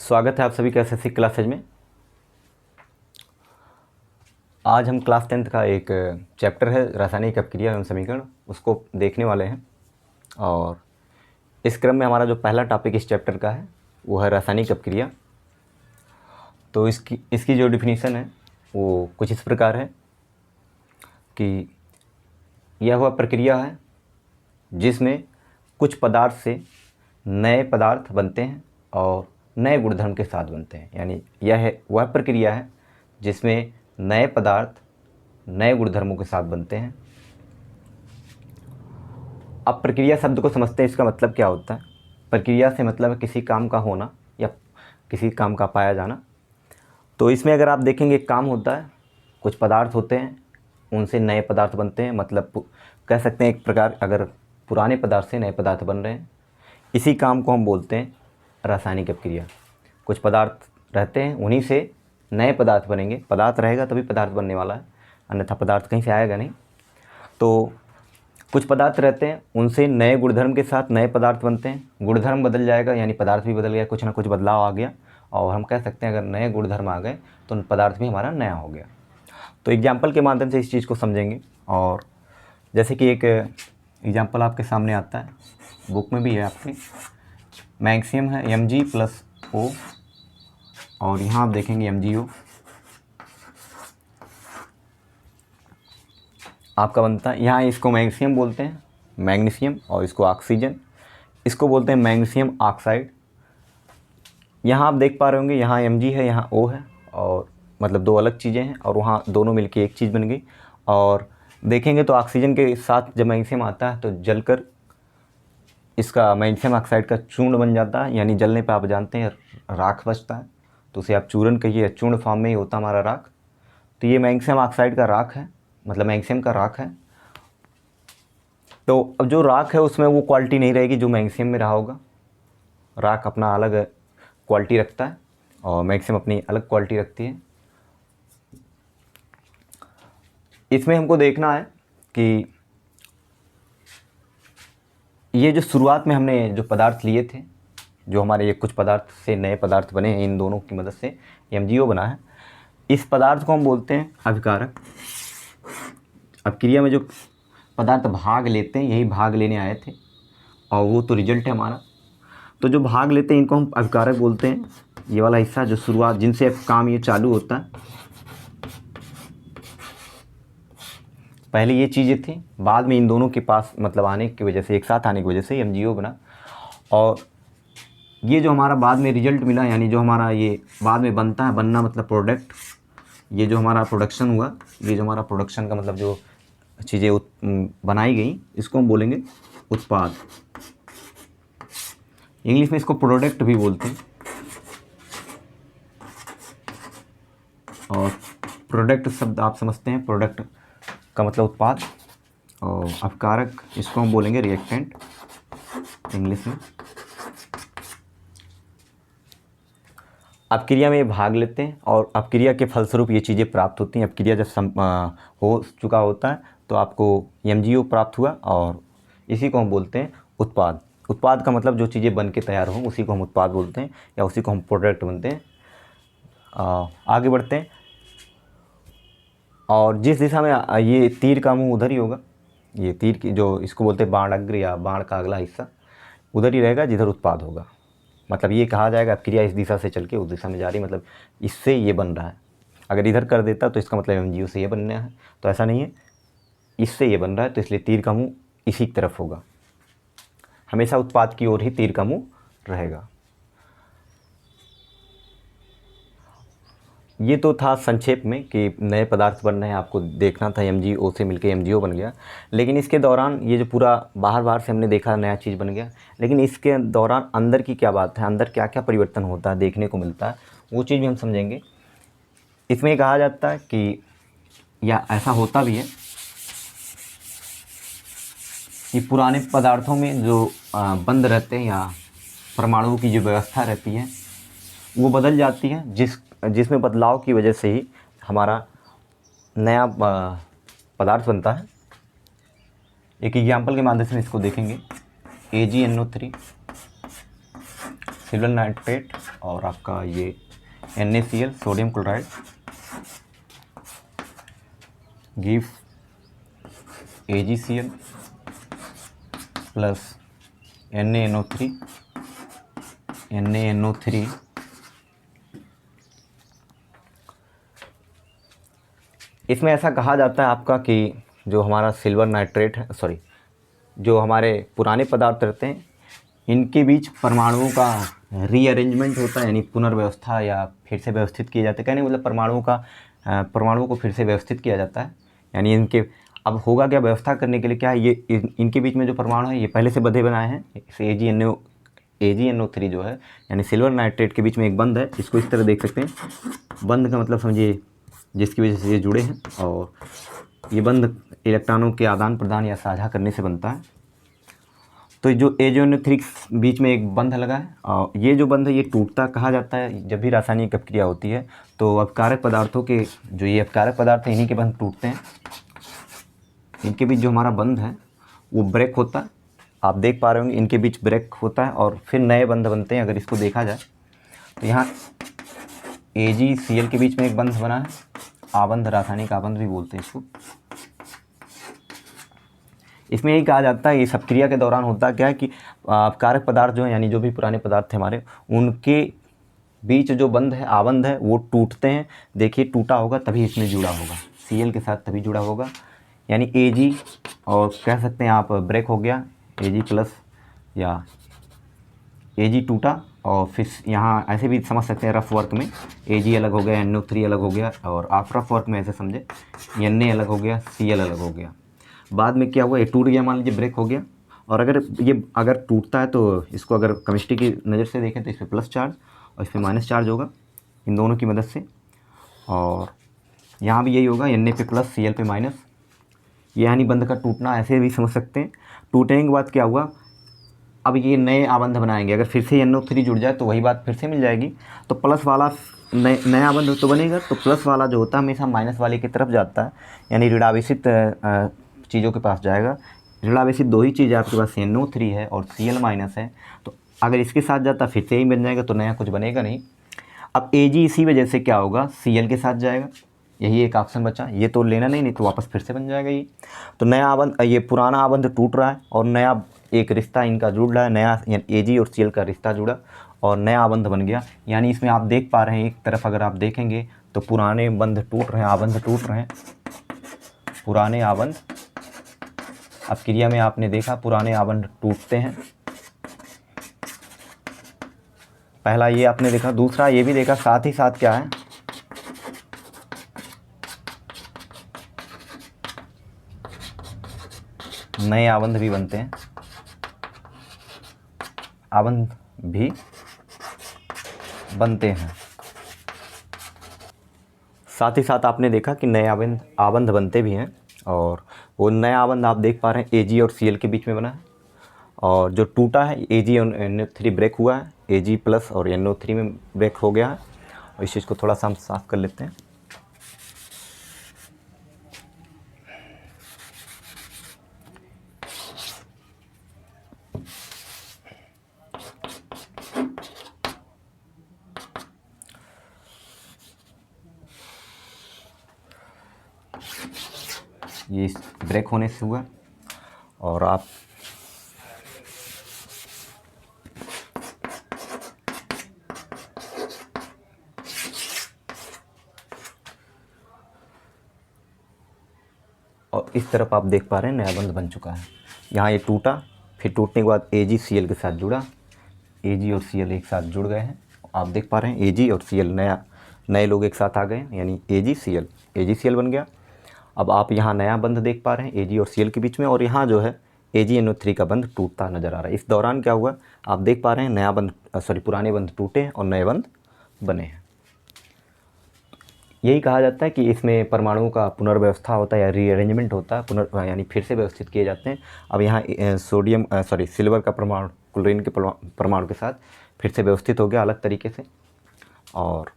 स्वागत है आप सभी का एसएससी क्लासेज में। आज हम क्लास 10th का एक चैप्टर है रासायनिक अपक्रिया एवं समीकरण, उसको देखने वाले हैं। और इस क्रम में हमारा जो पहला टॉपिक इस चैप्टर का है वो है रासायनिक अपक्रिया। तो इसकी जो डिफिनीसन है वो कुछ इस प्रकार है कि यह वह प्रक्रिया है जिसमें कुछ पदार्थ से नए पदार्थ बनते हैं और नए गुणधर्म के साथ बनते हैं। यानी यह वह प्रक्रिया है जिसमें नए पदार्थ नए गुणधर्मों के साथ बनते हैं। अब प्रक्रिया शब्द को समझते हैं, इसका मतलब क्या होता है। प्रक्रिया से मतलब है किसी काम का होना या किसी काम का पाया जाना। तो इसमें अगर आप देखेंगे एक काम होता है, कुछ पदार्थ होते हैं, उनसे नए पदार्थ बनते हैं। मतलब कह सकते हैं एक प्रकार अगर पुराने पदार्थ से नए पदार्थ बन रहे हैं, इसी काम को हम बोलते हैं रासायनिक अपक्रिया। कुछ पदार्थ रहते हैं, उन्हीं से नए पदार्थ बनेंगे। पदार्थ रहेगा तभी पदार्थ बनने वाला है, अन्यथा पदार्थ कहीं से आएगा नहीं। तो कुछ पदार्थ रहते हैं, उनसे नए गुणधर्म के साथ नए पदार्थ बनते हैं। गुणधर्म बदल जाएगा यानी पदार्थ भी बदल गया, कुछ ना कुछ बदलाव आ गया। और हम कह सकते हैं अगर नए गुणधर्म आ गए तो पदार्थ भी हमारा नया हो गया। तो एग्जाम्पल के माध्यम से इस चीज़ को समझेंगे। और जैसे कि एक एग्जाम्पल आपके सामने आता है, बुक में भी है आपके। मैग्नीशियम है Mg+O और यहाँ आप देखेंगे MgO आपका बनता है। यहाँ इसको मैग्नीशियम बोलते हैं, मैग्नीशियम, और इसको ऑक्सीजन, इसको बोलते हैं मैग्नीशियम ऑक्साइड। यहाँ आप देख पा रहे होंगे, यहाँ Mg है, यहाँ O है, और मतलब दो अलग चीज़ें हैं और वहाँ दोनों मिलके एक चीज़ बन गई। और देखेंगे तो ऑक्सीजन के साथ जब मैग्नीशियम आता है तो जलकर इसका मैग्नीशियम ऑक्साइड का चूर्ण बन जाता है। यानी जलने पे आप जानते हैं राख बचता है, तो उसे आप चूर्ण कहिए, चूर्ण फॉर्म में ही होता हमारा राख। तो ये मैग्नीशियम ऑक्साइड का राख है, मतलब मैग्नीशियम का राख है। तो अब जो राख है उसमें वो क्वालिटी नहीं रहेगी जो मैग्नीशियम में रहा होगा। राख अपना अलग क्वालिटी रखता है और मैग्नीशियम अपनी अलग क्वालिटी रखती है। इसमें हमको देखना है कि ये जो शुरुआत में हमने जो पदार्थ लिए थे, जो हमारे ये कुछ पदार्थ से नए पदार्थ बने हैं, इन दोनों की मदद से MgO बना है। इस पदार्थ को हम बोलते हैं अभिकारक। अपक्रिया में जो पदार्थ भाग लेते हैं, यही भाग लेने आए थे और वो तो रिजल्ट है हमारा। तो जो भाग लेते हैं इनको हम अभिकारक बोलते हैं। ये वाला हिस्सा जो शुरुआत जिनसे काम ये चालू होता है, पहले ये चीज़ें थी, बाद में इन दोनों के पास मतलब आने की वजह से, एक साथ आने की वजह से MgO बना। और ये जो हमारा बाद में रिजल्ट मिला, यानी जो हमारा ये बाद में बनता है, बनना मतलब प्रोडक्ट, ये जो हमारा प्रोडक्शन हुआ, ये जो हमारा प्रोडक्शन का मतलब जो चीज़ें बनाई गई, इसको हम बोलेंगे उत्पाद। इंग्लिश में इसको प्रोडक्ट भी बोलते हैं। और प्रोडक्ट शब्द आप समझते हैं, प्रोडक्ट का मतलब उत्पाद। और अपकारक इसको हम बोलेंगे रिएक्टेंट इंग्लिश में। अपक्रिया में ये भाग लेते हैं और अपक्रिया के फलस्वरूप ये चीज़ें प्राप्त होती हैं। अपक्रिया जब हो चुका होता है तो आपको MgO प्राप्त हुआ और इसी को हम बोलते हैं उत्पाद। उत्पाद का मतलब जो चीज़ें बन के तैयार हों उसी को हम उत्पाद बोलते हैं, या उसी को हम प्रोडक्ट बोलते हैं। आगे बढ़ते हैं। और जिस दिशा में ये तीर का मुंह उधर ही होगा, ये तीर की जो इसको बोलते हैं बाणाग्र या बाण का अगला हिस्सा उधर ही रहेगा जिधर उत्पाद होगा। मतलब ये कहा जाएगा अपक्रिया इस दिशा से चल के उस दिशा में जा रही, मतलब इससे ये बन रहा है। अगर इधर कर देता तो इसका मतलब MgO से ये बनना है, तो ऐसा नहीं है, इससे ये बन रहा है, तो इसलिए तीर का मुंह इसी की तरफ होगा। हमेशा उत्पाद की ओर ही तीर का मुंह रहेगा। ये तो था संक्षेप में कि नए पदार्थ बन रहे हैं, आपको देखना था MgO से मिलके MgO बन गया। लेकिन इसके दौरान ये जो पूरा बाहर से हमने देखा नया चीज़ बन गया, लेकिन इसके दौरान अंदर की क्या बात है, अंदर क्या क्या परिवर्तन होता है देखने को मिलता है, वो चीज़ भी हम समझेंगे। इसमें कहा जाता है कि या ऐसा होता भी है कि पुराने पदार्थों में जो बंद रहते हैं या परमाणुओं की जो व्यवस्था रहती है वो बदल जाती है, जिसमें बदलाव की वजह से ही हमारा नया पदार्थ बनता है। एक एग्जाम्पल के माध्यम से इसको देखेंगे। AgNO3 सिल्वर नाइट्रेट और आपका ये NaCl sodium chloride give AgCl plus NaNO3 इसमें ऐसा कहा जाता है आपका कि जो हमारा सिल्वर नाइट्रेट है, सॉरी, जो हमारे पुराने पदार्थ रहते हैं इनके बीच परमाणुओं का रीअरेंजमेंट होता है, यानी पुनर्व्यवस्था या फिर से व्यवस्थित किए जाते हैं। कहने मतलब परमाणुओं को फिर से व्यवस्थित किया जाता है। यानी इनके अब होगा क्या, व्यवस्था करने के लिए क्या है, ये इनके बीच में जो परमाणु है ये पहले से बंधे बनाए हैं। इसे AgNO3 जो है यानी सिल्वर नाइट्रेट के बीच में एक बंध है, इसको इस तरह देख सकते हैं। बंध का मतलब समझिए जिसकी वजह से ये जुड़े हैं, और ये बंध इलेक्ट्रॉनों के आदान प्रदान या साझा करने से बनता है। तो जो AgNO3 बीच में एक बंध लगा है, और ये जो बंध है ये टूटता कहा जाता है जब भी रासायनिक अपक्रिया होती है। तो अपकारक पदार्थों के जो ये अपकारक पदार्थ हैं इन्हीं के बंध टूटते हैं। इनके बीच जो हमारा बंध है वो ब्रेक होता है, आप देख पा रहे होंगे इनके बीच ब्रेक होता है और फिर नए बंध बनते हैं। अगर इसको देखा जाए तो यहाँ AgCl के बीच में एक बंध बना है, आबंध, रासायनिक आबंध भी बोलते हैं इसको। इसमें यही कहा जाता है इस अपक्रिया के दौरान होता क्या है कि अपकारक पदार्थ जो है यानी जो भी पुराने पदार्थ थे हमारे, उनके बीच जो बंध है, आबंध है, वो टूटते हैं। देखिए टूटा होगा तभी इसमें जुड़ा होगा, Cl के साथ तभी जुड़ा होगा। यानी Ag और कह सकते हैं आप ब्रेक हो गया, Ag प्लस या Ag टूटा, और फिर यहाँ ऐसे भी समझ सकते हैं रफ वर्क में Ag अलग हो गया, NO3 अलग हो गया, और आप रफ वर्क में ऐसे समझे Na अलग हो गया, Cl अलग हो गया। बाद में क्या हुआ, ये टूट गया, मान लीजिए ब्रेक हो गया। और अगर टूटता है तो इसको अगर केमिस्ट्री की नज़र से देखें तो इस पर प्लस चार्ज और इस पर माइनस चार्ज होगा इन दोनों की मदद से। और यहाँ भी यही होगा, Na पे प्लस Cl पे माइनस, ये यानी बंध का टूटना ऐसे भी समझ सकते हैं। टूटने के बाद क्या हुआ, अब ये नए आबंध बनाएंगे। अगर फिर से NO3 जुड़ जाए तो वही बात फिर से मिल जाएगी। तो प्लस वाला नया आबंध तो बनेगा, तो प्लस वाला जो होता है हमेशा माइनस वाले की तरफ जाता है, यानी ऋणावेशित चीज़ों के पास जाएगा। ऋणावेशित दो ही चीज़ आपके पास, NO3 है और Cl माइनस है। तो अगर इसके साथ जाता फिर से ही बन जाएगा, तो नया कुछ बनेगा नहीं। अब Ag इसी वजह से क्या होगा, Cl के साथ जाएगा, यही एक ऑप्शन बचा। ये तो लेना नहीं तो वापस फिर से बन जाएगा ये। तो नया आबंध, ये पुराना आबंध टूट रहा है और नया एक रिश्ता इनका जुड़ रहा है, नया Ag और Cl का रिश्ता जुड़ा और नया आबंध बन गया। यानी इसमें आप देख पा रहे हैं, एक तरफ अगर आप देखेंगे तो पुराने बंध टूट रहे हैं, आबंध टूट रहे हैं, पुराने आबंध। अपक्रिया में आपने देखा पुराने आबंध टूटते हैं, पहला ये आपने देखा। दूसरा ये भी देखा, साथ ही साथ क्या है, नए आबंध भी बनते हैं, आबंध भी बनते हैं। साथ ही साथ आपने देखा कि नए आबंध बनते भी हैं, और वो नया आबंध आप देख पा रहे हैं Ag और Cl के बीच में बना है। और जो टूटा है Ag और NO3 ब्रेक हुआ है, Ag प्लस और NO3 में ब्रेक हो गया है। और इस चीज़ को थोड़ा सा हम साफ कर लेते हैं। ये ब्रेक होने से हुआ, और आप और इस तरफ आप देख पा रहे हैं नया बंध बन चुका है। यहाँ ये टूटा, फिर टूटने के बाद Ag Cl के साथ जुड़ा, Ag और Cl एक साथ जुड़ गए हैं। आप देख पा रहे हैं Ag और Cl, नए लोग एक साथ आ गए, यानी Ag Cl बन गया। अब आप यहाँ नया बंध देख पा रहे हैं Ag और Cl के बीच में, और यहाँ जो है AgNO3 का बंध टूटता नज़र आ रहा है। इस दौरान क्या हुआ, आप देख पा रहे हैं पुराने बंध टूटे हैं और नए बंध बने हैं। यही कहा जाता है कि इसमें परमाणुओं का पुनर्व्यवस्था होता है या रीअरेंजमेंट होता है, यानी फिर से व्यवस्थित किए जाते हैं। अब यहाँ सिल्वर का परमाणु क्लोरीन के परमाणु के साथ फिर से व्यवस्थित हो गया अलग तरीके से, और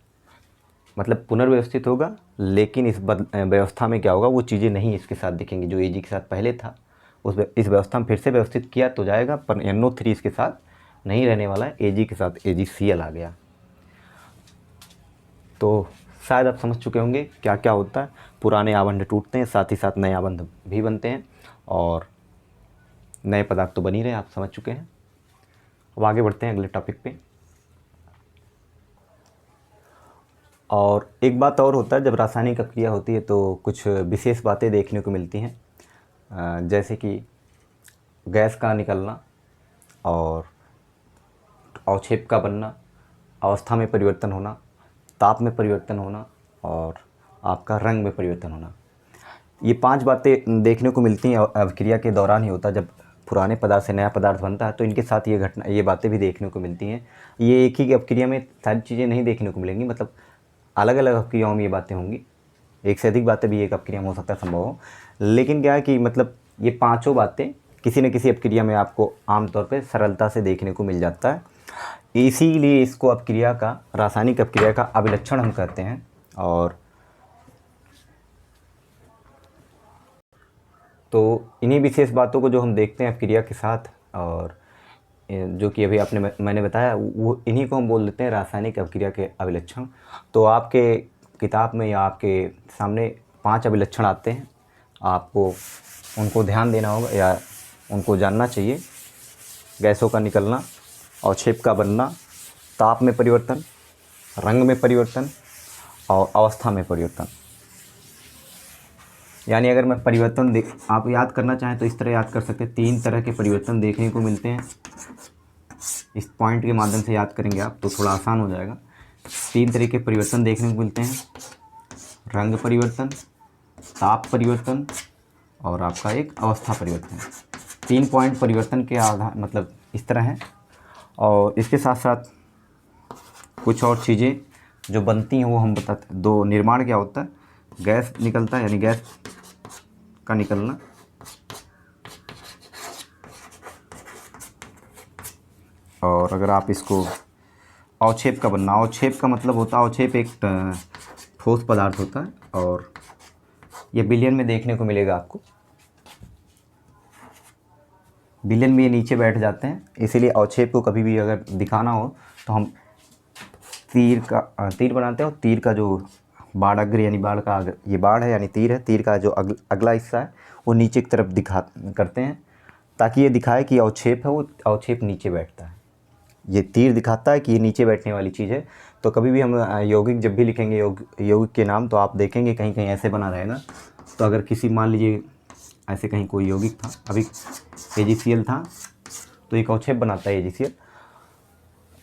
मतलब पुनर्व्यवस्थित होगा। लेकिन इस व्यवस्था में क्या होगा, वो चीज़ें नहीं इसके साथ दिखेंगी जो Ag के साथ पहले था। इस व्यवस्था में फिर से व्यवस्थित किया तो जाएगा, पर NO3 इसके साथ नहीं रहने वाला है, Ag के साथ AgCl आ गया। तो शायद आप समझ चुके होंगे क्या क्या होता है। पुराने आबंध टूटते हैं, साथ ही साथ नए आबंध भी बनते हैं, और नए पदार्थ तो बन ही रहे, आप समझ चुके हैं। अब आगे बढ़ते हैं अगले टॉपिक पे। और एक बात और होता है, जब रासायनिक अभिक्रिया होती है तो कुछ विशेष बातें देखने को मिलती हैं, जैसे कि गैस का निकलना और अवक्षेप का बनना, अवस्था में परिवर्तन होना, ताप में परिवर्तन होना और आपका रंग में परिवर्तन होना। ये 5 बातें देखने को मिलती हैं अभिक्रिया के दौरान ही होता है। जब पुराने पदार्थ से नया पदार्थ बनता है तो इनके साथ ये बातें भी देखने को मिलती हैं। ये एक ही अभिक्रिया में सारी चीज़ें नहीं देखने को मिलेंगी, मतलब अलग अलग अभिक्रियाओं में ये बातें होंगी। एक से अधिक बातें भी एक अभिक्रिया में हो सकता है, संभव हो। लेकिन क्या है कि मतलब ये पाँचों बातें किसी न किसी अभिक्रिया में आपको आमतौर पर सरलता से देखने को मिल जाता है। इसीलिए इसको अभिक्रिया का, रासायनिक अभिक्रिया का अभिलक्षण हम कहते हैं। और तो इन्हीं विशेष बातों को जो हम देखते हैं अभिक्रिया के साथ, और जो कि अभी मैंने बताया, वो इन्हीं को हम बोल देते हैं रासायनिक अभिक्रिया के अभिलक्षण। तो आपके किताब में या आपके सामने 5 अभिलक्षण आते हैं, आपको उनको ध्यान देना होगा या उनको जानना चाहिए। गैसों का निकलना, अवक्षेप का बनना, ताप में परिवर्तन, रंग में परिवर्तन और अवस्था में परिवर्तन। यानी अगर मैं परिवर्तन आप याद करना चाहें तो इस तरह याद कर सकते हैं। 3 तरह के परिवर्तन देखने को मिलते हैं। इस पॉइंट के माध्यम से याद करेंगे आप तो थोड़ा आसान हो जाएगा। 3 तरह के परिवर्तन देखने को मिलते हैं, रंग परिवर्तन, ताप परिवर्तन और आपका एक अवस्था परिवर्तन। 3 पॉइंट परिवर्तन के आधार मतलब इस तरह है। और इसके साथ साथ कुछ और चीज़ें जो बनती हैं वो हम बताते हैं। 2 निर्माण क्या होता है, गैस निकलता है यानी गैस का निकलना, और अगर आप इसको अवक्षेप का बनना, अवक्षेप का मतलब होता है, अवक्षेप एक ठोस पदार्थ होता है और ये विलयन में देखने को मिलेगा आपको। विलयन में ये नीचे बैठ जाते हैं, इसीलिए अवक्षेप को कभी भी अगर दिखाना हो तो हम तीर बनाते हैं, और तीर का जो बाढ़ यानी बाढ़ का ये बाढ़ है यानी तीर है, तीर का जो अगला हिस्सा है वो नीचे की तरफ करते हैं, ताकि ये दिखाए कि अवक्षेप है, वो अवक्षेप नीचे बैठता है। ये तीर दिखाता है कि ये नीचे बैठने वाली चीज़ है। तो कभी भी हम यौगिक जब भी लिखेंगे यौगिक के नाम, तो आप देखेंगे कहीं कहीं ऐसे बना रहेगा। तो अगर किसी, मान लीजिए ऐसे कहीं कोई यौगिक था, अभी AgCl था तो एक अवक्षेप बनाता है AgCl,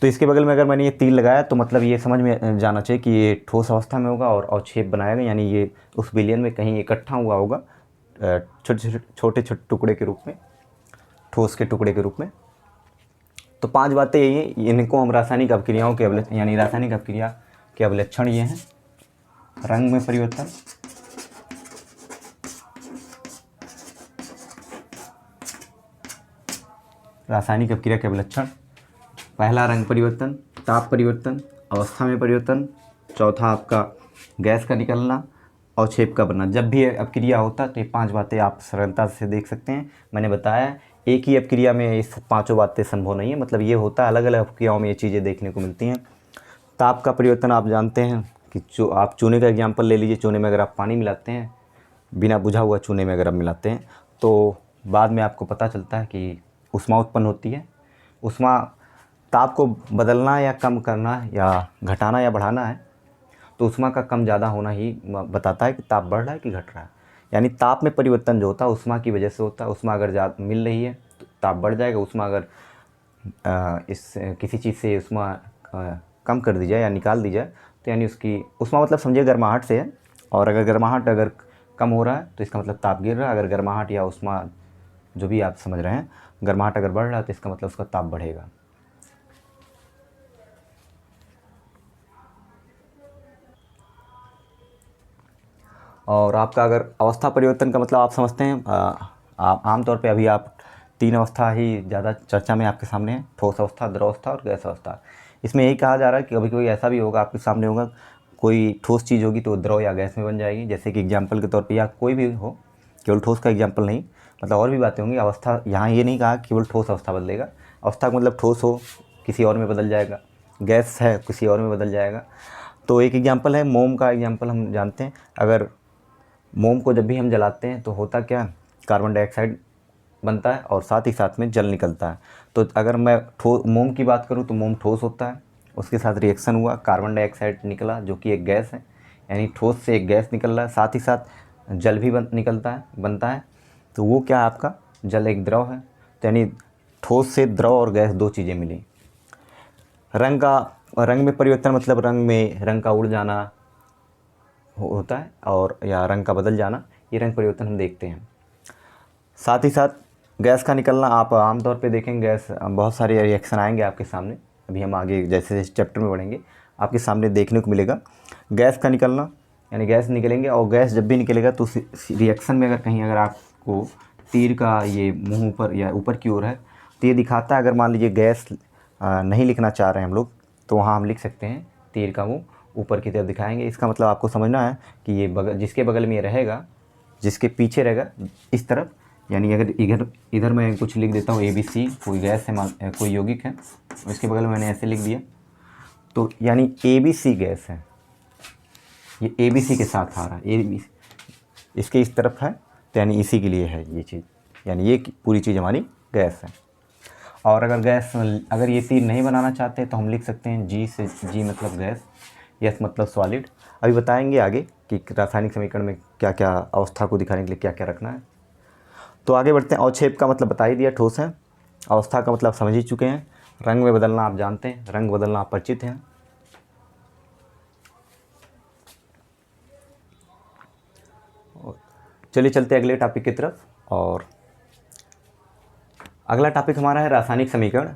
तो इसके बगल में अगर मैंने ये तीर लगाया तो मतलब ये समझ में जाना चाहिए कि ये ठोस अवस्था में होगा और अवक्षेप बनाएगा, यानी ये उस विलयन में कहीं इकट्ठा हुआ होगा छोटे छोटे टुकड़े के रूप में, ठोस के टुकड़े के रूप में। तो 5 बातें यही हैं, इनको हम रासायनिक अभिक्रियाओं के यानी रासायनिक अभिक्रिया के अभिलक्षण ये हैं। रंग में परिवर्तन, रासायनिक अभिक्रिया के अभिलक्षण, पहला रंग परिवर्तन, ताप परिवर्तन, अवस्था में परिवर्तन, चौथा आपका गैस का निकलना, अवक्षेप का बनना। जब भी अभिक्रिया होता है तो ये 5 बातें आप सरलता से देख सकते हैं। मैंने बताया एक ही अभिक्रिया में इस 5 बातें संभव नहीं है, मतलब ये होता है अलग अलग अभिक्रियाओं में ये चीज़ें देखने को मिलती हैं। ताप का परिवर्तन आप जानते हैं कि जो आप चूने का एग्जाम्पल ले लीजिए, चूने में अगर आप पानी मिलाते हैं, बिना बुझा हुआ चूने में अगर आप मिलाते हैं तो बाद में आपको पता चलता है कि ऊष्मा उत्पन्न होती है। ऊष्मा, ताप को बदलना या कम करना या घटाना या बढ़ाना है, तो ऊष्मा का कम ज़्यादा होना ही बताता है कि ताप बढ़ रहा है कि घट रहा है। यानी ताप में परिवर्तन जो होता है ऊष्मा की वजह से होता है। ऊष्मा अगर ज़्यादा मिल रही है तो ताप बढ़ जाएगा। ऊष्मा अगर किसी चीज़ से ऊष्मा कम कर दी जाए या निकाल दी जाए तो यानी उसकी ऊष्मा मतलब समझिए गर्माहट से है, और अगर गर्माहट अगर कम हो रहा है तो इसका मतलब ताप गिर रहा है। अगर गर्माहट या ऊष्मा जो भी आप समझ रहे हैं, गर्माहट अगर बढ़ रहा है तो इसका मतलब उसका ताप बढ़ेगा। और आपका अगर अवस्था परिवर्तन का मतलब आप समझते हैं, आप आमतौर पे अभी आप 3 अवस्था ही ज़्यादा चर्चा में आपके सामने है, ठोस अवस्था, द्रव अवस्था और गैस अवस्था। इसमें यही कहा जा रहा है कि कभी कभी ऐसा भी होगा आपके सामने होगा, कोई ठोस चीज़ होगी तो द्रव या गैस में बन जाएगी, जैसे कि एग्जाम्पल के तौर पर, या कोई भी हो, केवल ठोस का एग्जाम्पल नहीं, मतलब और भी बातें होंगी। अवस्था यहाँ ये नहीं कहा केवल ठोस अवस्था बदलेगा, अवस्था का मतलब ठोस हो किसी और में बदल जाएगा, गैस है किसी और में बदल जाएगा। तो एक एग्जांपल है मोम का, एग्जांपल हम जानते हैं। अगर मोम को जब भी हम जलाते हैं तो होता क्या, कार्बन डाइऑक्साइड बनता है और साथ ही साथ में जल निकलता है। तो अगर मैं मोम की बात करूँ तो मोम ठोस होता है, उसके साथ रिएक्शन हुआ, कार्बन डाइऑक्साइड निकला जो कि एक गैस है, यानी ठोस से एक गैस निकल रहा है, साथ ही साथ जल भी निकलता है, बनता है। तो वो क्या है, आपका जल एक द्रव है। तो यानी ठोस से द्रव और गैस दो चीज़ें मिली। रंग में परिवर्तन मतलब रंग का उड़ जाना होता है और या रंग का बदल जाना, ये रंग परिवर्तन हम देखते हैं। साथ ही साथ गैस का निकलना, आप आमतौर पे देखेंगे गैस बहुत सारे रिएक्शन आएंगे आपके सामने, अभी हम आगे जैसे इस चैप्टर में बढ़ेंगे आपके सामने देखने को मिलेगा। गैस का निकलना यानी गैस निकलेंगे, और गैस जब भी निकलेगा तो रिएक्शन में अगर आपको तीर का ये मुँह ऊपर या ऊपर की ओर है तो ये दिखाता है, अगर मान लीजिए गैस नहीं लिखना चाह रहे हैं हम लोग तो वहाँ हम लिख सकते हैं तीर का मुँह ऊपर की तरफ दिखाएंगे। इसका मतलब आपको समझना है कि ये जिसके बगल में ये रहेगा, जिसके पीछे रहेगा इस तरफ, यानी अगर इधर मैं कुछ लिख देता हूँ ABC, कोई गैस है, कोई यौगिक है, इसके बगल में मैंने ऐसे लिख दिया तो यानी ABC गैस है, ये ABC के साथ आ रहा है, ABC इसके इस तरफ है तो यानी इसी के लिए है ये चीज़, यानी ये पूरी चीज़ हमारी गैस है। और अगर ये तीर नहीं बनाना चाहते तो हम लिख सकते हैं G मतलब गैस, S मतलब सॉलिड। अभी बताएंगे आगे कि रासायनिक समीकरण में क्या क्या अवस्था को दिखाने के लिए क्या क्या रखना है। तो आगे बढ़ते हैं। अवक्षेप का मतलब बता ही दिया, ठोस है। अवस्था का मतलब समझ ही चुके हैं। रंग में बदलना आप जानते हैं, रंग बदलना आप परिचित हैं। चलिए चलते अगले टॉपिक की तरफ। और अगला टॉपिक हमारा है रासायनिक समीकरण।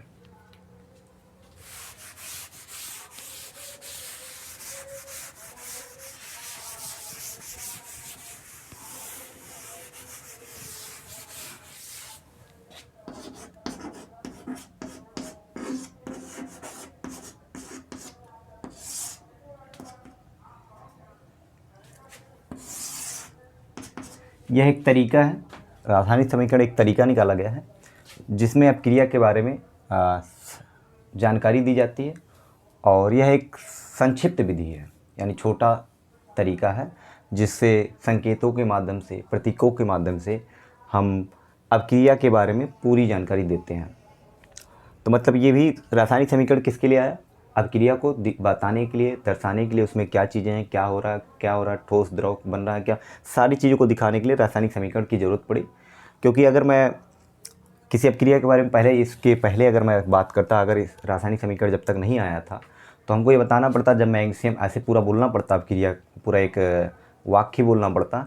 यह एक तरीका है, रासायनिक समीकरण एक तरीका निकाला गया है जिसमें अब क्रिया के बारे में जानकारी दी जाती है, और यह एक संक्षिप्त विधि है, यानी छोटा तरीका है जिससे संकेतों के माध्यम से, प्रतीकों के माध्यम से हम अब क्रिया के बारे में पूरी जानकारी देते हैं। तो मतलब ये भी रासायनिक समीकरण किसके लिए आया, अब क्रिया को बताने के लिए, दर्शाने के लिए, उसमें क्या चीज़ें हैं, क्या हो रहा है, ठोस द्रव बन रहा है क्या, सारी चीज़ों को दिखाने के लिए रासायनिक समीकरण की ज़रूरत पड़ी। क्योंकि अगर मैं किसी अपक्रिया के बारे में इसके पहले अगर मैं बात करता, अगर इस रासायनिक समीकरण जब तक नहीं आया था तो हमको ये बताना पड़ता, जब मैग्नीशियम ऐसे पूरा बोलना पड़ता, अपक्रिया पूरा एक वाक्य बोलना पड़ता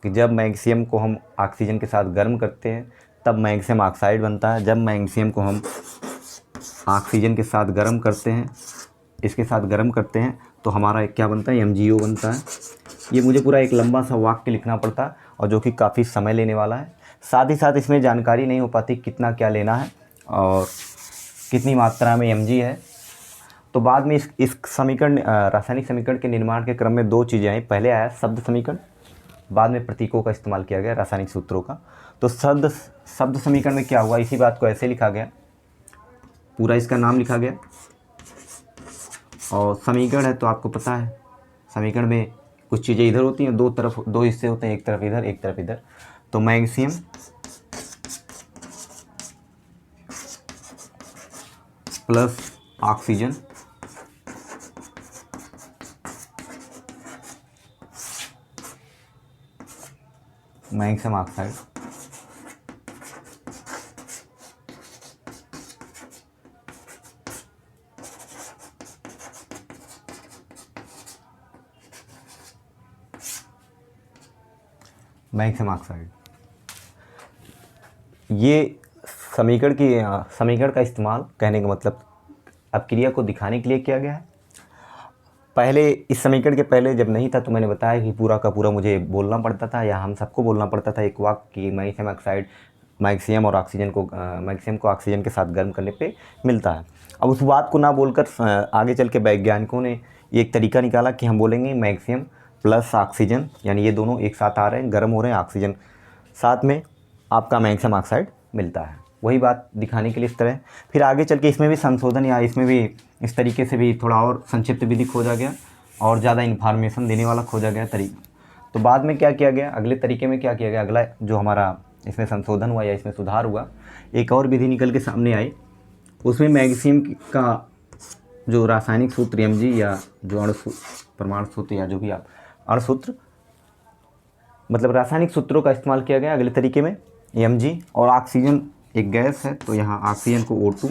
कि जब मैग्नीशियम को हम ऑक्सीजन के साथ गर्म करते हैं तब मैग्नीशियम ऑक्साइड बनता है, जब मैग्नीशियम को हम ऑक्सीजन के साथ गर्म करते हैं, इसके साथ गर्म करते हैं तो हमारा क्या बनता है, MgO बनता है। ये मुझे पूरा एक लंबा सा वाक्य लिखना पड़ता है और जो कि काफ़ी समय लेने वाला है। साथ ही साथ इसमें जानकारी नहीं हो पाती कितना क्या लेना है और कितनी मात्रा में Mg है। तो बाद में इस समीकरण, रासायनिक समीकरण के निर्माण के क्रम में दो चीज़ें आई। पहले आया शब्द समीकरण, बाद में प्रतीकों का इस्तेमाल किया गया, रासायनिक सूत्रों का। तो शब्द समीकरण में क्या हुआ, इसी बात को ऐसे लिखा गया, पूरा इसका नाम लिखा गया। और समीकरण है तो आपको पता है समीकरण में कुछ चीज़ें इधर होती हैं, दो हिस्से होते हैं, एक तरफ इधर एक तरफ इधर। तो magnesium plus oxygen magnesium oxide, magnesium oxide. ये समीकरण का इस्तेमाल, कहने का मतलब अपक्रिया को दिखाने के लिए किया गया है। पहले इस समीकरण के पहले जब नहीं था तो मैंने बताया कि पूरा का पूरा मुझे बोलना पड़ता था, या हम सबको बोलना पड़ता था एक वाक्य कि मैग्नीशियम ऑक्साइड मैग्नीशियम को ऑक्सीजन के साथ गर्म करने पे मिलता है। अब उस बात को ना बोलकर आगे चल के वैज्ञानिकों ने ये एक तरीका निकाला कि हम बोलेंगे मैग्नीशियम प्लस ऑक्सीजन, यानी ये दोनों एक साथ आ रहे हैं, गर्म हो रहे हैं, ऑक्सीजन साथ में आपका मैग्नीशियम ऑक्साइड मिलता है। वही बात दिखाने के लिए इस तरह। फिर आगे चल के इसमें भी संशोधन या इसमें भी इस तरीके से भी थोड़ा और संक्षिप्त विधि खोजा गया और ज़्यादा इन्फॉर्मेशन देने वाला खोजा गया तरीका। तो बाद में क्या किया गया, अगले तरीके में क्या किया गया, अगला जो हमारा इसमें संशोधन हुआ या इसमें सुधार हुआ, एक और विधि निकल के सामने आई। उसमें मैग्नीशियम का जो रासायनिक सूत्र Mg या जो परमाणु सूत्र या जो भी आप अणुसूत्र मतलब रासायनिक सूत्रों का इस्तेमाल किया गया अगले तरीके में Mg। और ऑक्सीजन एक गैस है तो यहाँ ऑक्सीजन को O2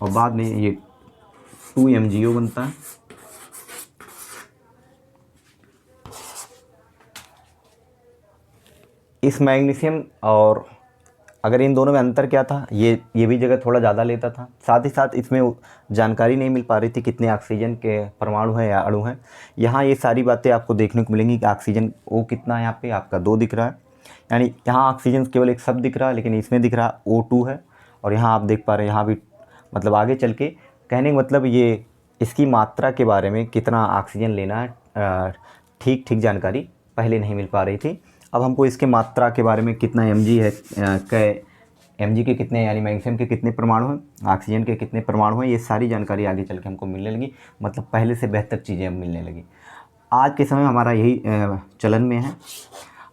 और बाद में ये 2MgO बनता है। इस मैग्नीशियम और अगर इन दोनों में अंतर क्या था, ये भी जगह थोड़ा ज़्यादा लेता था। साथ ही साथ इसमें जानकारी नहीं मिल पा रही थी कितने ऑक्सीजन के परमाणु हैं या अणु हैं। यहाँ ये सारी बातें आपको देखने को मिलेंगी कि ऑक्सीजन O कितना है, यहाँ पे आपका 2 दिख रहा है, यानी यहाँ ऑक्सीजन केवल एक शब्द दिख रहा है, लेकिन इसमें दिख रहा है O2 है। और यहाँ आप देख पा रहे हैं यहाँ भी, मतलब आगे चल के कहने का मतलब ये इसकी मात्रा के बारे में कितना ऑक्सीजन लेना है ठीक जानकारी पहले नहीं मिल पा रही थी। अब हमको इसके मात्रा के बारे में कितना Mg है, Mg के कितने यानी मैग्नीशियम के कितने परमाणु हैं, ऑक्सीजन के कितने परमाणु हैं, ये सारी जानकारी आगे चल के हमको मिलने लगी। मतलब पहले से बेहतर चीज़ें अब मिलने लगी। आज के समय हमारा यही चलन में है।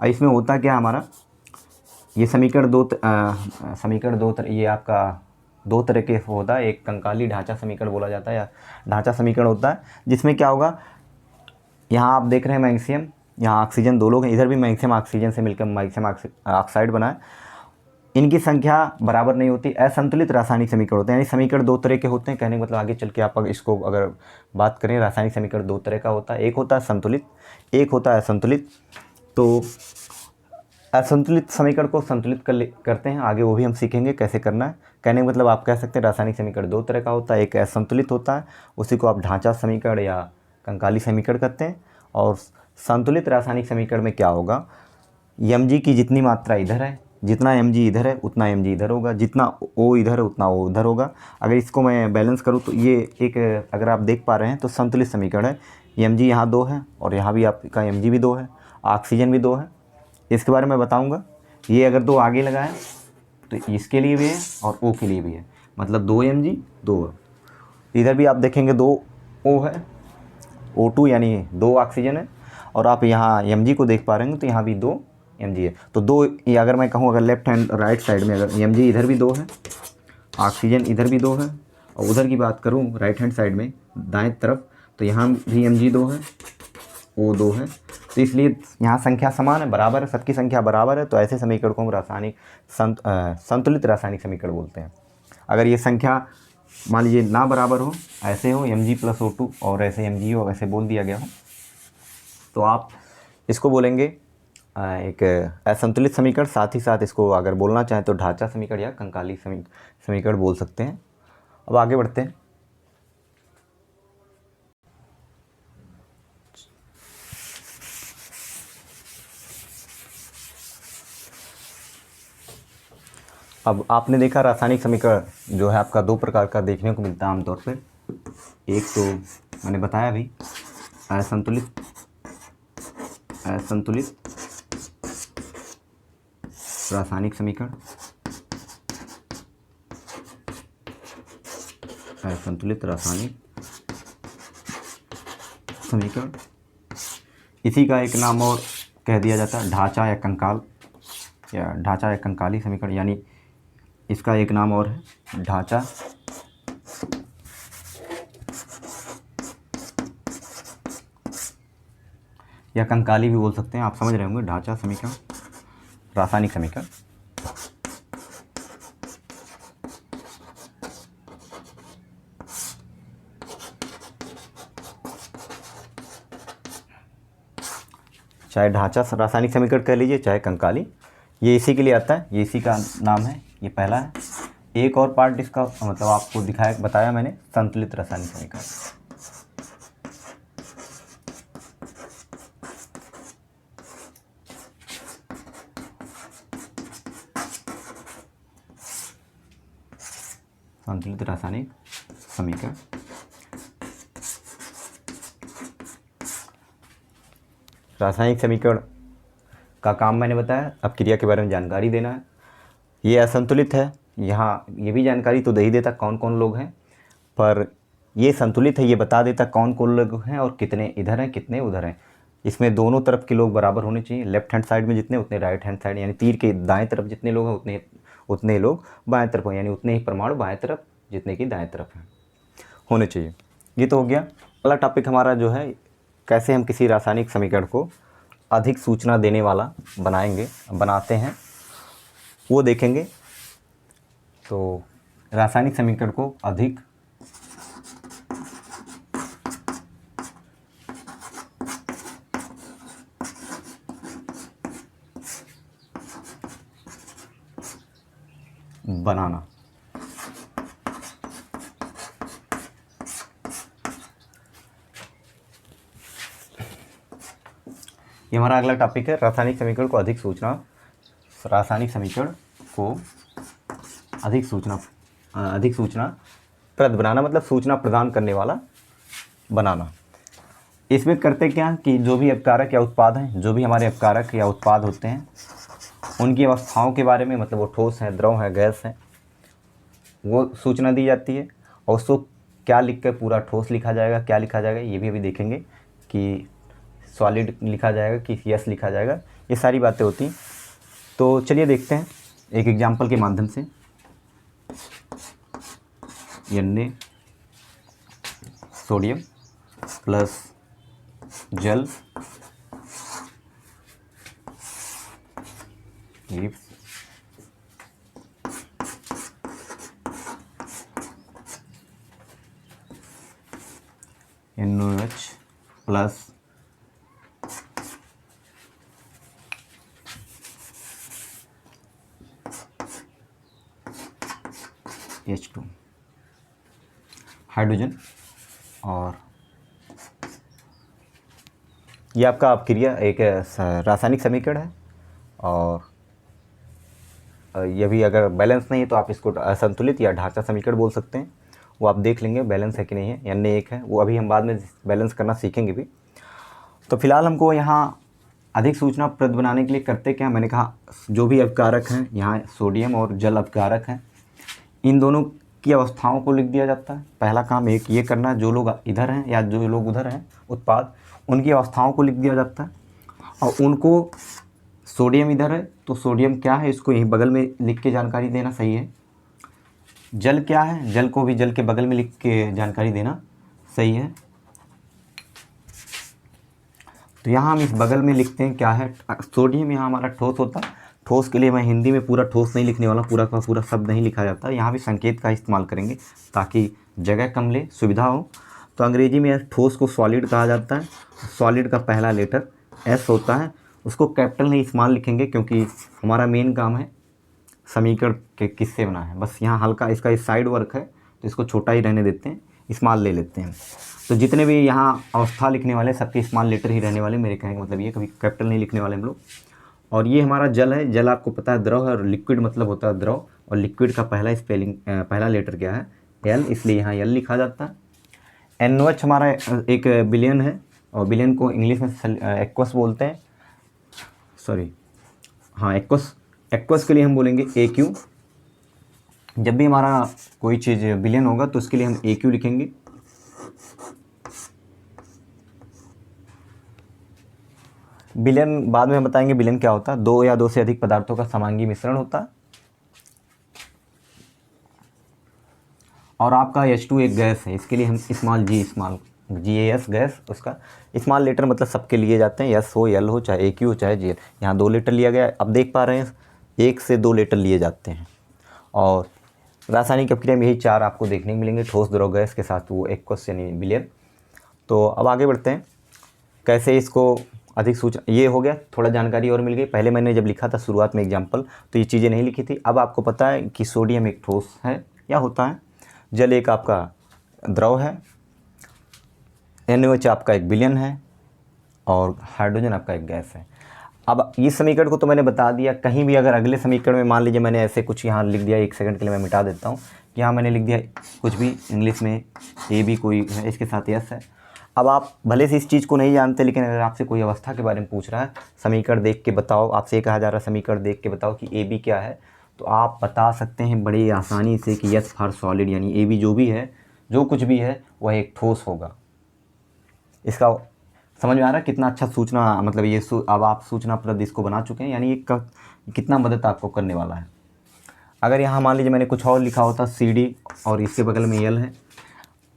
और इसमें होता क्या हमारा ये समीकरण ये आपका 2 तरह के होता है। एक कंकाली ढांचा समीकरण बोला जाता है या ढांचा समीकरण होता है, जिसमें क्या होगा, यहाँ आप देख रहे हैं मैग्नीशियम, यहाँ ऑक्सीजन 2 लोग हैं, इधर भी मैग्नीशियम ऑक्सीजन से मिलकर मैग्नीशियम ऑक्साइड बना है। इनकी संख्या बराबर नहीं होती, असंतुलित रासायनिक समीकरण होते हैं। यानी समीकरण 2 तरह के होते हैं। कहने का मतलब आगे चल के आप इसको अगर बात करें, रासायनिक समीकरण 2 तरह का होता है। एक होता है संतुलित, एक होता है असंतुलित। तो असंतुलित समीकरण को संतुलित करते हैं, आगे वो भी हम सीखेंगे कैसे करना है। कहने का मतलब आप कह सकते हैं रासायनिक समीकरण 2 तरह का होता है। एक असंतुलित होता है, उसी को आप ढांचा समीकरण या कंकाली समीकरण कहते हैं। और संतुलित रासायनिक समीकरण में क्या होगा, Mg की जितनी मात्रा इधर है, जितना Mg इधर है उतना Mg इधर होगा, जितना O इधर है उतना O उधर होगा। अगर इसको मैं बैलेंस करूँ तो ये एक, अगर आप देख पा रहे हैं तो संतुलित समीकरण है। Mg यहाँ 2 है और यहाँ भी आपका Mg भी 2 है, ऑक्सीजन भी 2 है। इसके बारे में बताऊँगा। ये अगर 2 आगे लगा है तो इसके लिए भी है और O के लिए भी है, मतलब 2 Mg 2 है। इधर भी आप देखेंगे 2 O है, O2 यानी 2 ऑक्सीजन है। और आप यहाँ Mg को देख पा रहे हैं तो यहाँ भी 2 Mg है। तो 2, ये अगर मैं कहूँ अगर लेफ्ट हैंड राइट साइड में अगर Mg इधर भी 2 है, ऑक्सीजन इधर भी 2 है, और उधर की बात करूँ राइट हैंड साइड में दाएं तरफ तो यहाँ भी Mg 2 है, O 2 है। तो इसलिए यहाँ संख्या समान है, बराबर है, सबकी संख्या बराबर है। तो ऐसे समीकरण को हम रासायनिक संतुलित रासायनिक समीकरण बोलते हैं। अगर ये संख्या मान लीजिए ना बराबर हो, ऐसे हो Mg + O2 और ऐसे Mg हो, ऐसे बोल दिया गया हो, तो आप इसको बोलेंगे एक असंतुलित समीकरण। साथ ही साथ इसको अगर बोलना चाहें तो ढांचा समीकरण या कंकाली समीकरण बोल सकते हैं। अब आगे बढ़ते हैं। अब आपने देखा रासायनिक समीकरण जो है आपका 2 प्रकार का देखने को मिलता है आमतौर पर। एक तो मैंने बताया अभी असंतुलित रासायनिक समीकरण, असंतुलित रासायनिक समीकरण। इसी का एक नाम और कह दिया जाता है ढांचा या कंकाली समीकरण, यानी इसका एक नाम और है ढांचा या कंकाली भी बोल सकते हैं। आप समझ रहे होंगे, ढांचा समीकरण, रासायनिक समीकरण। चाहे ढांचा रासायनिक समीकरण कह लीजिए, चाहे कंकाली, ये इसी के लिए आता है, ये इसी का नाम है, ये पहला है। एक और पार्ट इसका मतलब आपको बताया मैंने संतुलित रासायनिक समीकरण। संतुलित रासायनिक समीकरण। रासायनिक समीकरण का काम मैंने बताया। अब क्रिया के बारे में जानकारी देना है। ये असंतुलित है। यहाँ ये भी जानकारी तो दे ही देता कौन कौन लोग हैं, पर ये संतुलित है, ये बता देता कौन कौन लोग हैं और कितने इधर हैं कितने उधर हैं। इसमें दोनों तरफ के लोग बराबर होने चाहिए, लेफ्ट हैंड साइड में जितने उतने राइट हैंड साइड, यानी तीर के दाएं तरफ जितने लोग हैं उतने उतने लोग बाएं तरफ हैं, यानी उतने ही परमाणु बाएं तरफ जितने कि दाएं तरफ हैं होने चाहिए। ये तो हो गया। अगला टॉपिक हमारा जो है, कैसे हम किसी रासायनिक समीकरण को अधिक सूचना देने वाला बनाते हैं, वो देखेंगे। तो रासायनिक समीकरण को अधिक बनाना, ये हमारा अगला टॉपिक है। रासायनिक समीकरण को अधिक सूचना, रासायनिक समीकरण को अधिक सूचना प्रद बनाना, मतलब सूचना प्रदान करने वाला बनाना। इसमें करते क्या कि जो भी अपकारक या उत्पाद हैं, जो भी हमारे अपकारक या उत्पाद होते हैं, उनकी अवस्थाओं के बारे में, मतलब वो ठोस है, द्रव है, गैस है, वो सूचना दी जाती है। और उसको क्या लिख कर पूरा ठोस लिखा जाएगा, क्या लिखा जाएगा, ये भी अभी देखेंगे कि सॉलिड लिखा जाएगा कि यस लिखा जाएगा, ये सारी बातें होती हैं। तो चलिए देखते हैं एक एग्जाम्पल के माध्यम से। Na सोडियम प्लस जल gives NaOH plus H2 hydrogen. और ये आपका अपक्रिया एक रासायनिक समीकरण है। और ये भी अगर बैलेंस नहीं है तो आप इसको असंतुलित या ढांचा समीकरण बोल सकते हैं। वो आप देख लेंगे बैलेंस है कि नहीं है, अन्य एक है, वो अभी हम बाद में बैलेंस करना सीखेंगे भी। तो फिलहाल हमको यहाँ अधिक सूचना प्रद बनाने के लिए करते क्या, मैंने कहा जो भी अपकारक हैं, यहाँ सोडियम और जल अपकारक हैं, इन दोनों की अवस्थाओं को लिख दिया जाता है। पहला काम एक ये करना, जो लोग इधर हैं या जो लोग उधर हैं उत्पाद, उनकी अवस्थाओं को लिख दिया जाता है। और उनको सोडियम इधर है तो सोडियम क्या है, इसको यहीं बगल में लिख के जानकारी देना सही है। जल क्या है, जल को भी जल के बगल में लिख के जानकारी देना सही है। तो यहाँ हम इस बगल में लिखते हैं क्या है, सोडियम यहाँ हमारा ठोस होता है। ठोस के लिए मैं हिंदी में पूरा ठोस नहीं लिखने वाला, पूरा का पूरा शब्द नहीं लिखा जाता, यहाँ भी संकेत का इस्तेमाल करेंगे ताकि जगह कम ले, सुविधा हो। तो अंग्रेजी में ठोस को सॉलिड कहा जाता है। सॉलिड का पहला लेटर एस होता है, उसको कैपिटल नहीं स्मॉल लिखेंगे क्योंकि हमारा मेन काम है समीकरण के किससे बना है। बस यहाँ हल्का इसका साइड वर्क है तो इसको छोटा ही रहने देते हैं, स्मॉल ले लेते हैं। तो जितने भी यहाँ अवस्था लिखने वाले सबके स्मॉल लेटर ही रहने वाले, मेरे कहने का मतलब ये, कभी कैपिटल नहीं लिखने वाले हम लोग। और ये हमारा जल है। जल आपको पता है द्रव है, और लिक्विड मतलब होता है द्रव, और लिक्विड का पहला स्पेलिंग पहला लेटर क्या है, एल, इसलिए यहाँ एल लिखा जाता है। NOH हमारा एक बिलियन है, और बिलियन को इंग्लिश में एक्वस बोलते हैं, सॉरी हाँ एक्वस के लिए हम बोलेंगे AQ। जब भी हमारा कोई चीज़ बिलियन होगा तो उसके लिए हम AQ लिखेंगे। बिलियन बाद में हम बताएंगे बिलियन क्या होता है। दो या दो से अधिक पदार्थों का समांगी मिश्रण होता है। और आपका H2 एक गैस है, इसके लिए हम स्मॉल GAS गैस, उसका स्मॉल लेटर मतलब सबके लिए जाते हैं, S हो L हो चाहे AQ हो चाहे GL। यहाँ 2 लेटर लिया गया, अब देख पा रहे हैं 1 से 2 लेटर लिए जाते हैं। और रासायनिक अपक्रिया में यही 4 आपको देखने को मिलेंगे, ठोस द्रव गैस के साथ वो एक्वस यानी बिलियन। तो अब आगे बढ़ते हैं कैसे इसको अधिक सूचना, ये हो गया, थोड़ा जानकारी और मिल गई। पहले मैंने जब लिखा था शुरुआत में एग्जाम्पल तो ये चीज़ें नहीं लिखी थी। अब आपको पता है कि सोडियम एक ठोस है या होता है, जल एक आपका द्रव है, NOH आपका एक बिलियन है, और हाइड्रोजन आपका एक गैस है। अब इस समीकरण को तो मैंने बता दिया। कहीं भी अगर अगले समीकरण में मान लीजिए मैंने ऐसे कुछ यहाँ लिख दिया, 1 सेकंड के लिए मैं मिटा देता हूँ, यहाँ मैंने लिख दिया कुछ भी इंग्लिश में AB कोई है, इसके साथ यस है। अब आप भले से इस चीज़ को नहीं जानते, लेकिन अगर आपसे कोई अवस्था के बारे में पूछ रहा है, समीकरण देख के बताओ, आपसे ये कहा जा रहा है समीकरण देख के बताओ कि AB क्या है, तो आप बता सकते हैं बड़ी आसानी से कि यस फॉर सॉलिड, यानी ए बी जो भी है, जो कुछ भी है वह एक ठोस होगा। इसका समझ में आ रहा है कितना अच्छा सूचना, मतलब ये अब आप सूचना प्रद इसको बना चुके हैं, यानी ये कितना मदद आपको करने वाला है। अगर यहाँ मान लीजिए मैंने कुछ और लिखा होता सी डी और इसके बगल में यल है,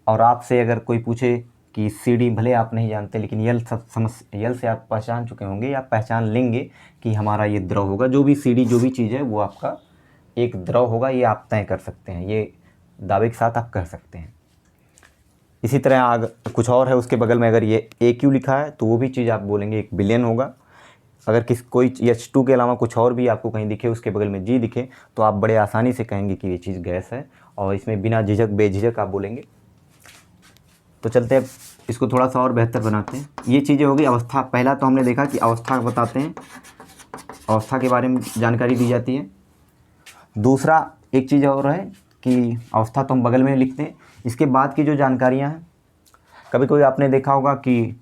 और आपसे अगर कोई पूछे कि सी डी, भले आप नहीं जानते लेकिन यल सब समझ, यल से आप पहचान चुके होंगे या पहचान लेंगे कि हमारा ये द्रव होगा, जो भी सी डी जो भी चीज़ है वो आपका एक द्रव होगा, ये आप तय कर सकते हैं, ये दावे के साथ आप कह सकते हैं। इसी तरह कुछ और है उसके बगल में, अगर ये ए क्यू लिखा है तो वो भी चीज़ आप बोलेंगे एक बिलियन होगा। अगर कोई H2 के अलावा कुछ और भी आपको कहीं दिखे, उसके बगल में G दिखे, तो आप बड़े आसानी से कहेंगे कि ये चीज़ गैस है, और इसमें बिना झिझक बेझिझक आप बोलेंगे। तो चलते हैं इसको थोड़ा सा और बेहतर बनाते हैं। ये चीज़ें होगी अवस्था। पहला तो हमने देखा कि अवस्था बताते हैं, अवस्था के बारे में जानकारी दी जाती है। दूसरा एक चीज़ और है कि अवस्था तो हम बगल में लिखते हैं, इसके बाद की जो जानकारियाँ हैं, कभी कोई आपने देखा होगा कि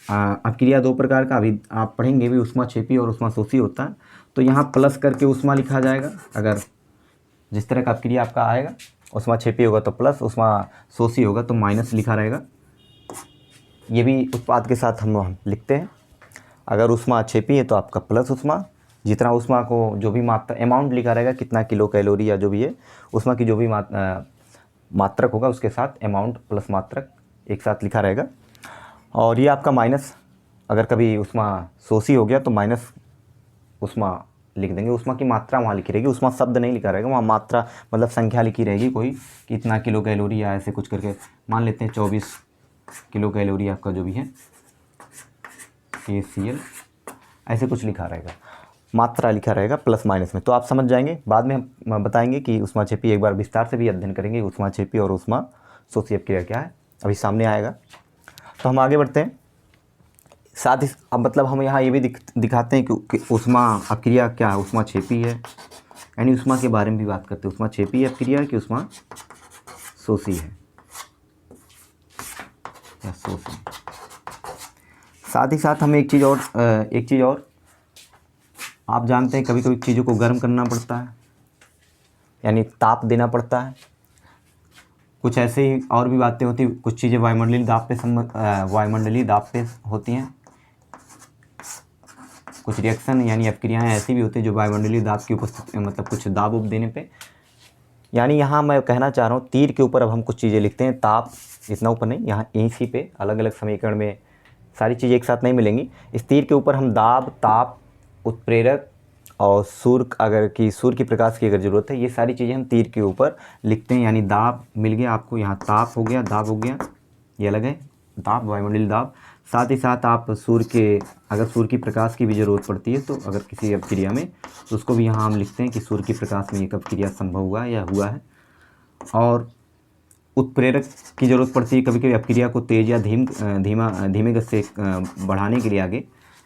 अपक्रिया दो प्रकार का, अभी आप पढ़ेंगे भी, ऊष्माक्षेपी और ऊष्माशोषी होता है। तो यहाँ प्लस करके ऊष्मा लिखा जाएगा, अगर जिस तरह का अपक्रिया आपका आएगा, ऊष्माक्षेपी होगा तो प्लस, ऊष्माशोषी होगा तो माइनस लिखा रहेगा। ये भी उत्पाद के साथ हम लिखते हैं। अगर ऊष्माक्षेपी है तो आपका प्लस ऊष्मा, जितना ऊष्मा को जो भी मात्रा अमाउंट लिखा रहेगा, कितना किलो कैलोरी या जो भी है ऊष्मा की जो भी मात्रक होगा उसके साथ अमाउंट प्लस मात्रक एक साथ लिखा रहेगा। और ये आपका माइनस, अगर कभी ऊष्माशोषी हो गया तो माइनस ऊष्मा लिख देंगे। ऊष्मा की मात्रा वहाँ लिखी रहेगी, ऊष्मा शब्द नहीं लिखा रहेगा, वहाँ मात्रा मतलब संख्या लिखी रहेगी कोई, कितना किलो कैलोरी या ऐसे कुछ करके मान लेते हैं 24 किलो कैलोरी आपका जो भी है KCl, ऐसे कुछ लिखा रहेगा, मात्रा लिखा रहेगा प्लस माइनस में। तो आप समझ जाएंगे, बाद में हम बताएंगे कि ऊष्माक्षेपी एक बार विस्तार से भी अध्ययन करेंगे, ऊष्माक्षेपी और ऊष्माशोषी अपक्रिया क्या है, अभी सामने आएगा। तो हम आगे बढ़ते हैं। साथ ही अब मतलब हम यहाँ ये भी दिखाते हैं कि ऊष्मा अपक्रिया क्या है, ऊष्माक्षेपी है, यानी ऊष्मा के बारे में भी बात करते हैं, ऊष्माक्षेपी अपक्रिया है कि ऊष्माशोषी है या शोषी। साथ ही साथ हमें एक चीज़ और आप जानते हैं, कभी कभी चीज़ों को गर्म करना पड़ता है, यानी ताप देना पड़ता है। कुछ ऐसे ही और भी बातें होती, कुछ चीज़ें वायुमंडलीय दाब पे होती हैं, कुछ रिएक्शन यानी अपक्रियाएं ऐसी भी होती है जो वायुमंडलीय दाब की उपस्थिति, मतलब कुछ दाब उब देने पे। यानी यहाँ मैं कहना चाह रहा हूँ तीर के ऊपर अब हम कुछ चीज़ें लिखते हैं, ताप इतना ऊपर नहीं, यहाँ इसी पे अलग अलग समीकरण में सारी चीज़ें एक साथ नहीं मिलेंगी। इस तीर के ऊपर हम दाब, ताप, उत्प्रेरक और सूर्य, अगर कि सूर्य की प्रकाश की अगर ज़रूरत है, ये सारी चीज़ें हम तीर के ऊपर लिखते हैं। यानी दाब मिल गया आपको, यहाँ ताप हो गया, दाब हो गया, ये अलग है, दाब वायुमंडलीय दाब। साथ ही साथ आप अगर सूर्य की प्रकाश की भी ज़रूरत पड़ती है, तो अगर किसी अपक्रिया में, तो उसको भी यहाँ हम लिखते हैं कि सूर्य की प्रकाश में एक अपक्रिया संभव हुआ या हुआ है। और उत्प्रेरक की ज़रूरत पड़ती है कभी कभी अपक्रिया को तेज़ या धीमे गति से बढ़ाने के लिए। आगे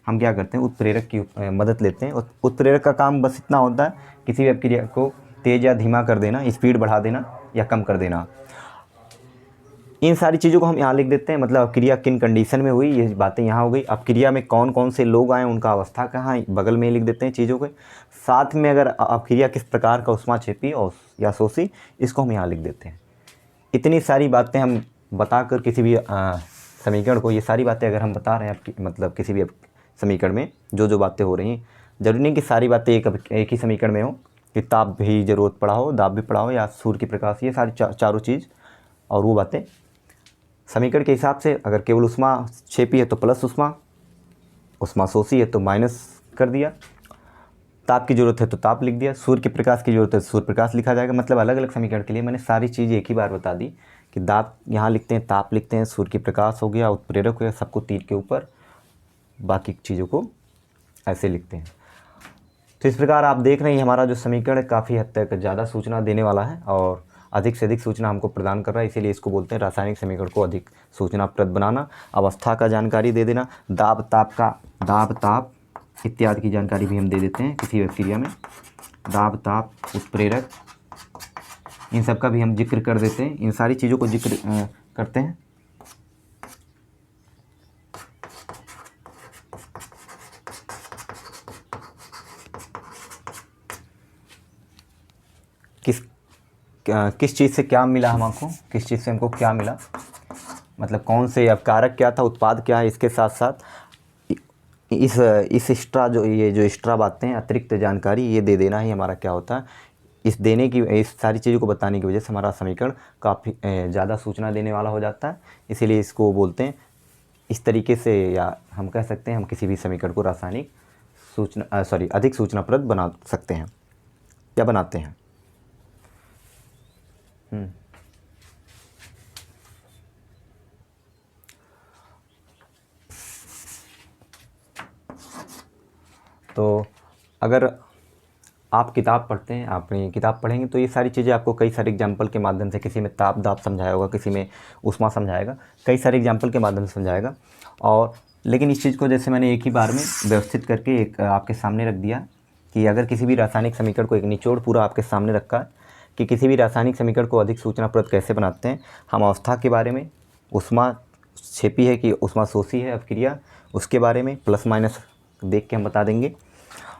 हम क्या करते हैं, उत्प्रेरक की मदद लेते हैं। उत्प्रेरक का काम बस इतना होता है, किसी भी अपक्रिया को तेज़ या धीमा कर देना, स्पीड बढ़ा देना या कम कर देना। इन सारी चीज़ों को हम यहाँ लिख देते हैं, मतलब अपक्रिया किन कंडीशन में हुई, ये बातें यहाँ हो गई। अपक्रिया में कौन कौन से लोग आए, उनका अवस्था कहाँ है, बगल में लिख देते हैं चीज़ों के साथ में। अगर अपक्रिया किस प्रकार का, ऊष्माक्षेपी और या शोषी, इसको हम यहाँ लिख देते हैं। इतनी सारी बातें हम बताकर किसी भी समीकरण को, ये सारी बातें अगर हम बता रहे हैं मतलब किसी भी समीकरण में जो बातें हो रही हैं, जरूरी नहीं कि सारी बातें एक ही समीकरण में हो, कि ताप भी ज़रूरत पड़ा हो, दाब भी पड़ा हो, या सूर्य की प्रकाश, ये सारी चारों चीज़ और वो बातें समीकरण के हिसाब से। अगर केवल ऊष्माक्षेपी है तो प्लस ऊष्मा, ऊष्माशोषी है तो माइनस कर दिया, ताप की ज़रूरत है तो ताप लिख दिया, सूर्य के प्रकाश की ज़रूरत है तो सूर्य प्रकाश लिखा जाएगा। मतलब अलग अलग समीकरण के लिए मैंने सारी चीज़ एक ही बार बता दी कि दाब यहाँ लिखते हैं, ताप लिखते हैं, सूर्य की प्रकाश हो गया, उत्प्रेरक हो गया, सबको तीर के ऊपर, बाकी चीज़ों को ऐसे लिखते हैं। तो इस प्रकार आप देख रहे हैं हमारा जो समीकरण है काफ़ी हद तक ज़्यादा सूचना देने वाला है और अधिक से अधिक सूचना हमको प्रदान कर रहा है, इसीलिए इसको बोलते हैं रासायनिक समीकरण को अधिक सूचनाप्रद बनाना। अवस्था का जानकारी दे देना, दाब ताप इत्यादि की जानकारी भी हम दे देते हैं किसी बैक्टीरिया में, दाब ताप उत्प्रेरक, इन सब का भी हम जिक्र कर देते हैं, इन सारी चीज़ों को जिक्र करते हैं। किस चीज़ से क्या मिला हमको, किस चीज़ से हमको क्या मिला, मतलब कौन से अब कारक क्या था, उत्पाद क्या है, इसके साथ साथ इस एक्स्ट्रा जो ये जो एक्स्ट्रा बातें हैं, अतिरिक्त जानकारी ये दे देना ही हमारा क्या होता है, इस देने की, इस सारी चीज़ों को बताने की वजह से हमारा समीकरण काफ़ी ज़्यादा सूचना देने वाला हो जाता है। इसीलिए इसको बोलते हैं इस तरीके से, या हम कह सकते हैं हम किसी भी समीकरण को रासायनिक सूचना अधिक सूचनाप्रद बना सकते हैं या बनाते हैं। तो अगर आप किताब पढ़ते हैं, आपने किताब पढ़ेंगे तो ये सारी चीज़ें आपको कई सारे एग्जाम्पल के माध्यम से, किसी में ताप दाब समझाया होगा, किसी में ऊष्मा समझाएगा, कई सारे एग्जाम्पल के माध्यम से समझाएगा। और लेकिन इस चीज़ को जैसे मैंने एक ही बार में व्यवस्थित करके एक आपके सामने रख दिया कि अगर किसी भी रासायनिक समीकरण को, एक निचोड़ पूरा आपके सामने रखा है कि किसी भी रासायनिक समीकरण को अधिक सूचनाप्रद कैसे बनाते हैं। हम अवस्था के बारे में, ऊष्मा छेपी है कि ऊष्मा शोषी है अपक्रिया, उसके बारे में प्लस माइनस देख के हम बता देंगे।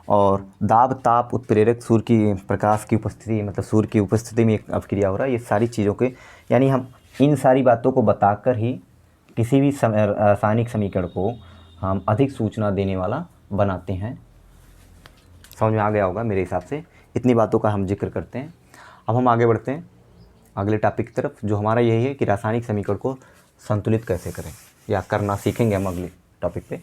और दाब ताप उत्प्रेरक, सूर्य की प्रकाश की उपस्थिति, मतलब सूर्य की उपस्थिति में एक अपक्रिया हो रहा है, ये सारी चीज़ों के, यानी हम इन सारी बातों को बताकर ही किसी भी रासायनिक समीकरण को हम अधिक सूचना देने वाला बनाते हैं। समझ में आ गया होगा मेरे हिसाब से, इतनी बातों का हम जिक्र करते हैं। अब हम आगे बढ़ते हैं अगले टॉपिक की तरफ, जो हमारा यही है कि रासायनिक समीकरण को संतुलित कैसे करें, या करना सीखेंगे हम अगले टॉपिक पे।